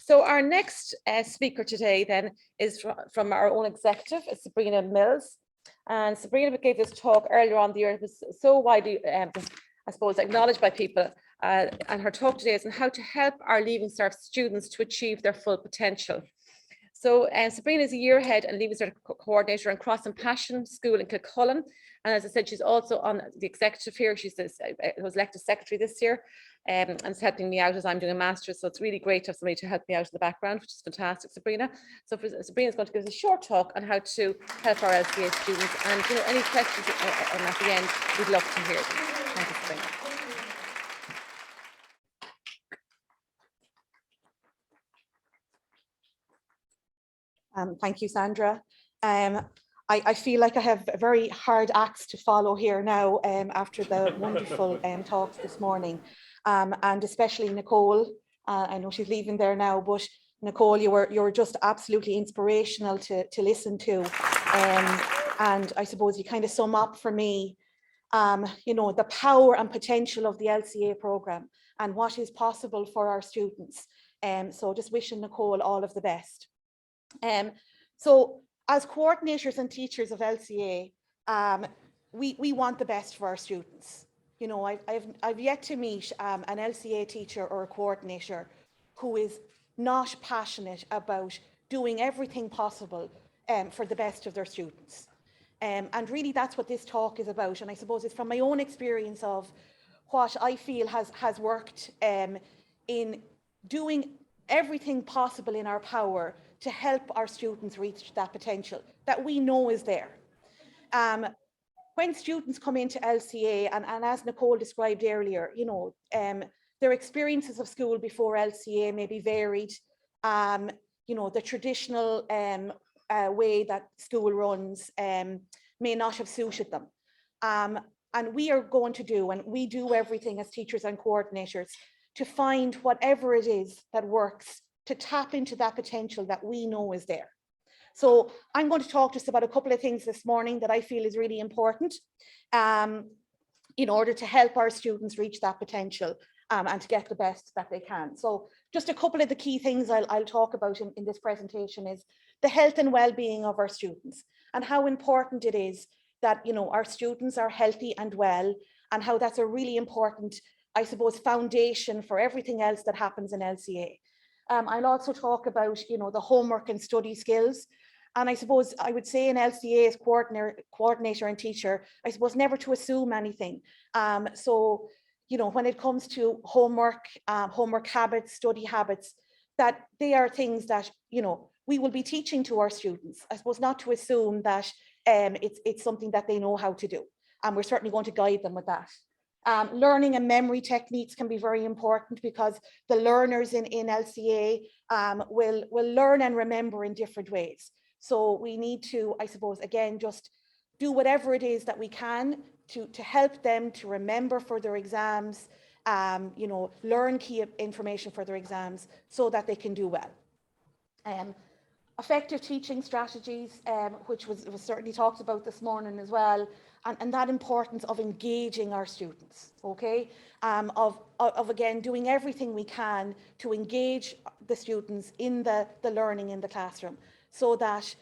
So our next speaker today then is from our own executive, Sabrina Mills. And Sabrina gave this talk earlier on the year. It was so widely, I suppose, acknowledged by people. And her talk today is on how to help our Leaving Cert students to achieve their full potential. So Sabrina is a year ahead and Leaving Cert coordinator in Cross and Passion School in Kilcullen. And as I said, she's also on the executive here. She's was elected secretary this year and is helping me out as I'm doing a master's. So it's really great to have somebody to help me out in the background, which is fantastic, Sabrina. So Sabrina's going to give us a short talk on how to help our LCA students. And any questions at the end, we'd love to hear them. Thank you, Sabrina. Thank you, Sandra. I feel like I have a very hard acts to follow here now after the wonderful talks this morning, and especially Nicole. I know she's leaving there now, but Nicole, you were just absolutely inspirational to listen to, and I suppose you kind of sum up for me, the power and potential of the LCA program and what is possible for our students. So just wishing Nicole all of the best. So as coordinators and teachers of LCA, we want the best for our students. I've yet to meet an LCA teacher or a coordinator who is not passionate about doing everything possible for the best of their students. And really that's what this talk is about. And I suppose it's from my own experience of what I feel has worked in doing everything possible in our power to help our students reach that potential that we know is there. When students come into LCA, and as Nicole described earlier, their experiences of school before LCA may be varied. The traditional way that school runs may not have suited them. And we are going to do, and we do everything as teachers and coordinators to find whatever it is that works to tap into that potential that we know is there. So I'm going to talk just about a couple of things this morning that I feel is really important in order to help our students reach that potential and to get the best that they can. So just a couple of the key things I'll talk about in this presentation is the health and well-being of our students and how important it is that our students are healthy and well, and how that's a really important, I suppose, foundation for everything else that happens in LCA. I'll also talk about, the homework and study skills. And I suppose I would say in LCA as coordinator and teacher, I suppose never to assume anything. So, when it comes to homework habits, study habits, that they are things that, we will be teaching to our students. I suppose not to assume that it's something that they know how to do. And we're certainly going to guide them with that. Learning and memory techniques can be very important because the learners in LCA will learn and remember in different ways. So we need to, I suppose, again, just do whatever it is that we can to help them to remember for their exams, learn key information for their exams so that they can do well. Effective teaching strategies, which was certainly talked about this morning as well, and that importance of engaging our students, okay? Of again, doing everything we can to engage the students in the learning in the classroom so that,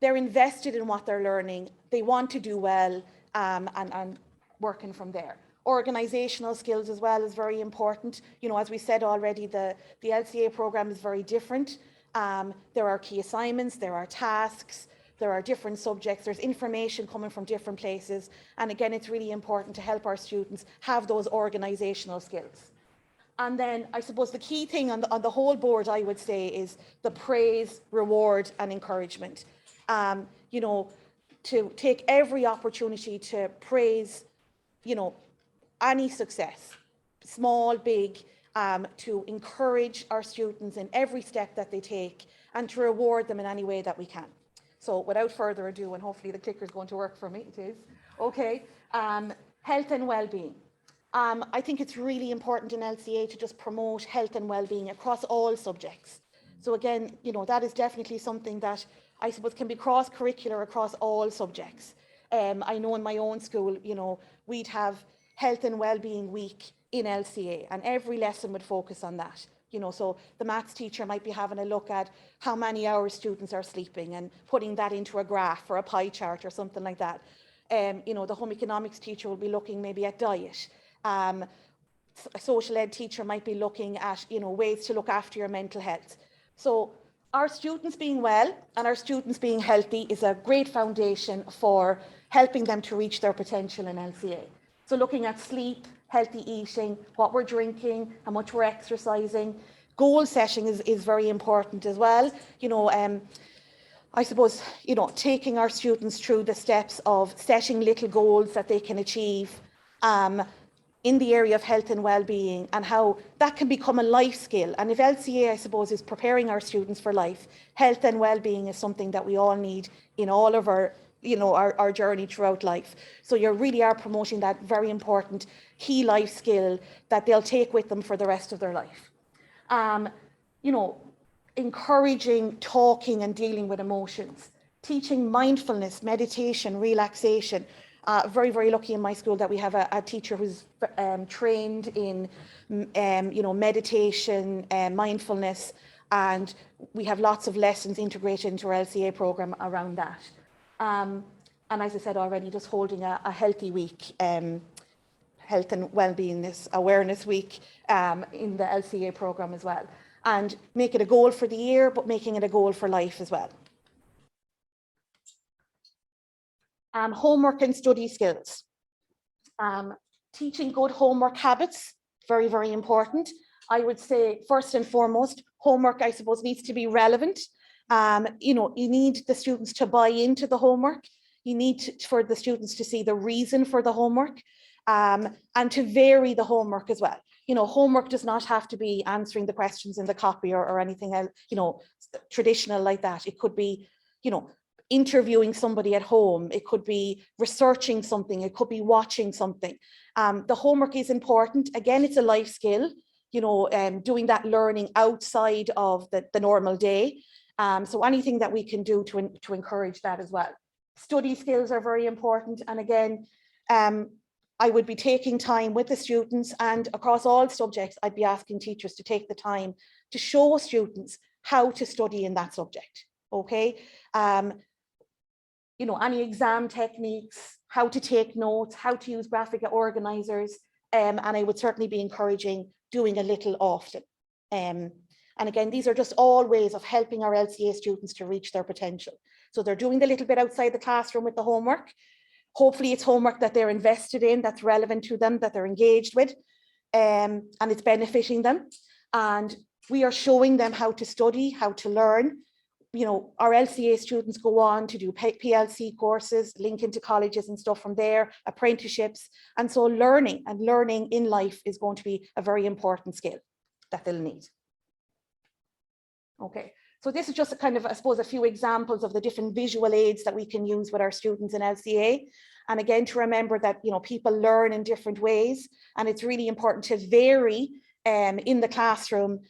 they're invested in what they're learning, they want to do well, and working from there. Organizational skills as well is very important. As we said already, the LCA program is very different. There are key assignments, there are tasks, there are different subjects, there's information coming from different places. And again, it's really important to help our students have those organizational skills. And then I suppose the key thing on the whole board, I would say, is the praise, reward and encouragement. To take every opportunity to praise, any success, small, big, to encourage our students in every step that they take and to reward them in any way that we can. So without further ado, and hopefully the clicker is going to work for me, it is, okay, health and well-being. I think it's really important in LCA to just promote health and well-being across all subjects. So again, that is definitely something that I suppose can be cross-curricular across all subjects. I know in my own school, we'd have Health and Wellbeing Week in LCA, and every lesson would focus on that. So the maths teacher might be having a look at how many hours students are sleeping and putting that into a graph or a pie chart or something like that. The home economics teacher will be looking maybe at diet. A social ed teacher might be looking at, ways to look after your mental health. So our students being well and our students being healthy is a great foundation for helping them to reach their potential in LCA. So looking at sleep, healthy eating, what we're drinking, how much we're exercising. Goal setting is very important as well. I suppose, taking our students through the steps of setting little goals that they can achieve in the area of health and well-being, and how that can become a life skill. And if LCA, I suppose, is preparing our students for life, health and well-being is something that we all need in all of our our journey throughout life. So you really are promoting that very important key life skill that they'll take with them for the rest of their life. Encouraging talking and dealing with emotions, teaching mindfulness, meditation, relaxation. Very, very lucky in my school that we have a teacher who's trained in, meditation, mindfulness, and we have lots of lessons integrated into our LCA program around that. And as I said already, just holding a healthy week, health and well-being awareness week in the LCA program as well. And make it a goal for the year, but making it a goal for life as well. Homework and study skills. Teaching good homework habits, very, very important. I would say first and foremost, homework, I suppose, needs to be relevant. You need the students to buy into the homework. You need for the students to see the reason for the homework, and to vary the homework as well. Homework does not have to be answering the questions in the copy or anything else, traditional like that. It could be, interviewing somebody at home. It could be researching something. It could be watching something. The homework is important. Again, it's a life skill, doing that learning outside of the normal day. So anything that we can do to encourage that as well. Study skills are very important. And again, I would be taking time with the students, and across all subjects, I'd be asking teachers to take the time to show students how to study in that subject. Okay. Any exam techniques, how to take notes, how to use graphic organizers. And I would certainly be encouraging doing a little often. And again, these are just all ways of helping our LCA students to reach their potential. So they're doing the little bit outside the classroom with the homework. Hopefully it's homework that they're invested in, that's relevant to them, that they're engaged with, and it's benefiting them. And we are showing them how to study, how to learn. Our LCA students go on to do PLC courses, link into colleges and stuff from there, apprenticeships. And so learning in life is going to be a very important skill that they'll need. Okay, so this is just a kind of, I suppose, a few examples of the different visual aids that we can use with our students in LCA. And again, to remember that, people learn in different ways, and it's really important to vary in the classroom,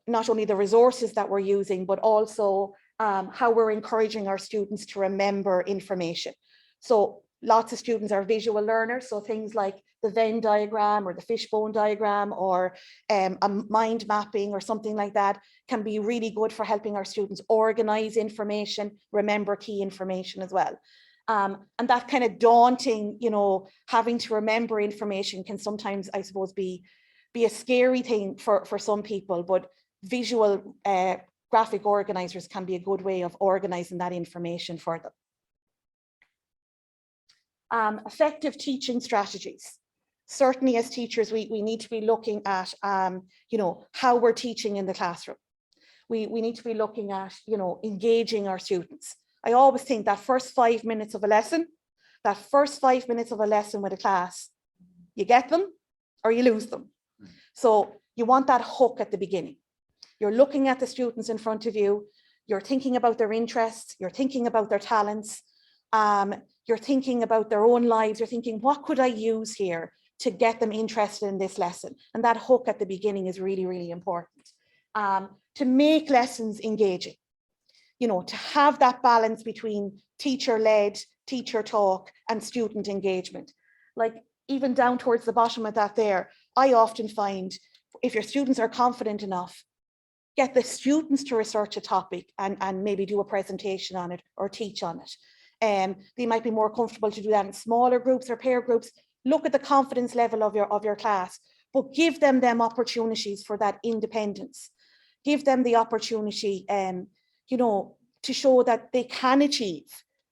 not only the resources that we're using, but also how we're encouraging our students to remember information. So lots of students are visual learners, so things like the Venn diagram or the fishbone diagram or a mind mapping or something like that can be really good for helping our students organize information, remember key information as well. And that kind of daunting, having to remember information can sometimes, I suppose, be a scary thing for some people, but visual graphic organizers can be a good way of organizing that information for them. Effective teaching strategies. Certainly as teachers, we need to be looking at, how we're teaching in the classroom. We need to be looking at, engaging our students. I always think that first 5 minutes of a lesson, with a class, you get them or you lose them. So you want that hook at the beginning. You're looking at the students in front of you. You're thinking about their interests. You're thinking about their talents. You're thinking about their own lives. You're thinking, what could I use here to get them interested in this lesson? And that hook at the beginning is really, really important. To make lessons engaging, to have that balance between teacher-led, teacher talk, and student engagement. Like even down towards the bottom of that there, I often find if your students are confident enough, get the students to research a topic and maybe do a presentation on it or teach on it. They might be more comfortable to do that in smaller groups or pair groups. Look at the confidence level of your class, but give them opportunities for that independence. Give them the opportunity, you know, to show that they can achieve,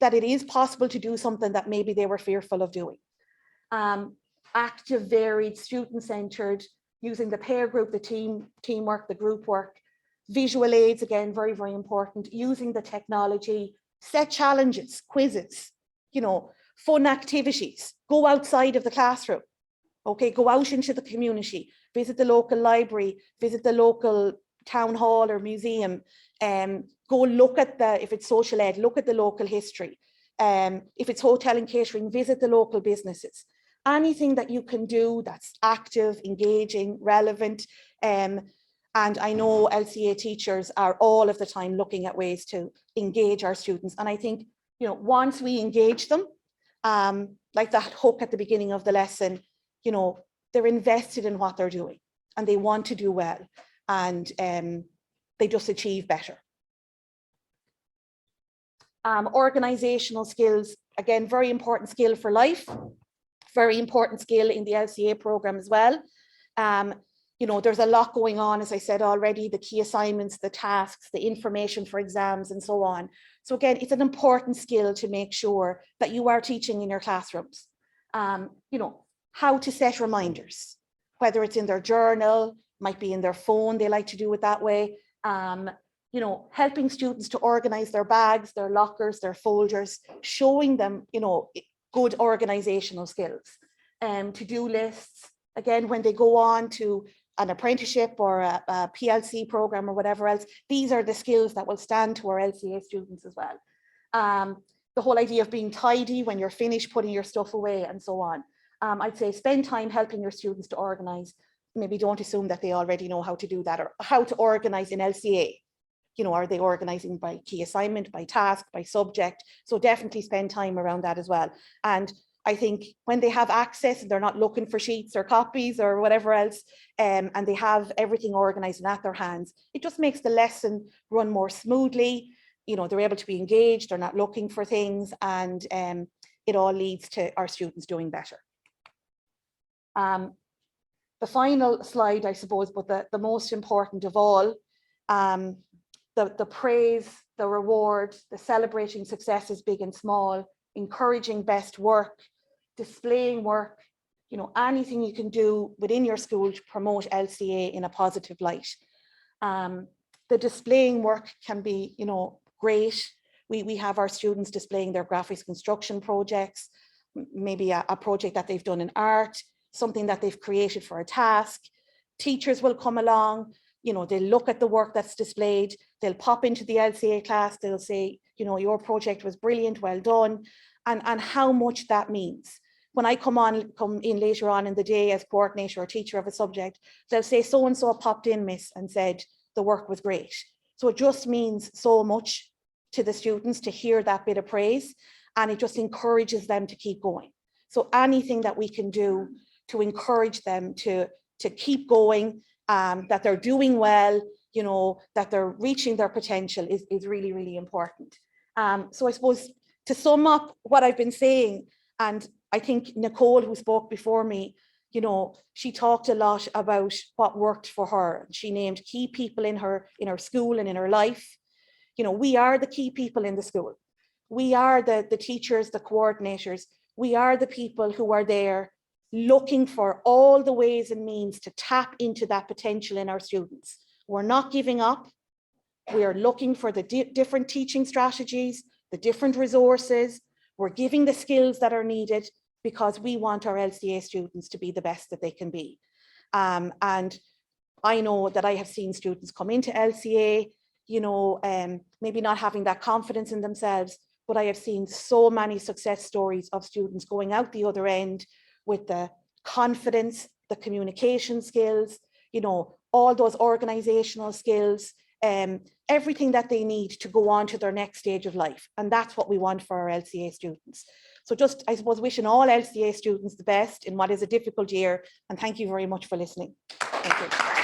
that it is possible to do something that maybe they were fearful of doing. Active, varied, student-centered, using the pair group, the teamwork, the group work. Visual aids, again, very, very important. Using the technology, set challenges, quizzes, you know, fun activities. Go outside of the classroom, okay? Go out into the community, visit the local library, visit the local town hall or museum, go look at if it's social ed, look at the local history. If it's hotel and catering, visit the local businesses. Anything that you can do that's active, engaging, relevant. And I know LCA teachers are all of the time looking at ways to engage our students. And I think, you know, once we engage them, like that hook at the beginning of the lesson, you know, they're invested in what they're doing and they want to do well, and they just achieve better. Organizational skills, again, very important skill for life, very important skill in the LCA program as well. You know, there's a lot going on, as I said already, the key assignments, the tasks, the information for exams and so on. So again, it's an important skill to make sure that you are teaching in your classrooms. You know, how to set reminders, whether it's in their journal, might be in their phone, they like to do it that way. You know, helping students to organize their bags, their lockers, their folders, showing them, you know, good organizational skills. To-do lists, again, when they go on to an apprenticeship or a PLC program or whatever else, these are the skills that will stand to our LCA students as well. The whole idea of being tidy when you're finished putting your stuff away and so on. I'd say spend time helping your students to organize. Maybe don't assume that they already know how to do that or how to organize in LCA. You know, are they organizing by key assignment, by task, by subject? So definitely spend time around that as well. And I think when they have access and they're not looking for sheets or copies or whatever else, and they have everything organized and at their hands, it just makes the lesson run more smoothly. You know, they're able to be engaged, they're not looking for things, and it all leads to our students doing better. The final slide, I suppose, but the most important of all, the praise, the reward, the celebrating successes big and small, encouraging best work, displaying work, you know, anything you can do within your school to promote LCA in a positive light. The displaying work can be, you know, great. We have our students displaying their graphics construction projects, maybe a project that they've done in art, something that they've created for a task. Teachers will come along, you know, they'll look at the work that's displayed, they'll pop into the LCA class, they'll say, you know, your project was brilliant, well done, and how much that means. When I come in later on in the day as coordinator or teacher of a subject, they'll say, so-and-so popped in, miss, and said the work was great. So it just means so much to the students to hear that bit of praise, and it just encourages them to keep going. So anything that we can do to encourage them to keep going, that they're doing well, you know, that they're reaching their potential is really, really important. So I suppose to sum up what I've been saying, and I think Nicole, who spoke before me, you know, she talked a lot about what worked for her. She named key people in her school and in her life. You know, we are the key people in the school. We are the teachers, the coordinators. We are the people who are there looking for all the ways and means to tap into that potential in our students. We're not giving up. We are looking for the different teaching strategies, the different resources. We're giving the skills that are needed because we want our LCA students to be the best that they can be. And I know that I have seen students come into LCA, you know, maybe not having that confidence in themselves, but I have seen so many success stories of students going out the other end with the confidence, the communication skills, you know, all those organizational skills, everything that they need to go on to their next stage of life. And that's what we want for our LCA students. So just, I suppose, wishing all LCA students the best in what is a difficult year. And thank you very much for listening. Thank you.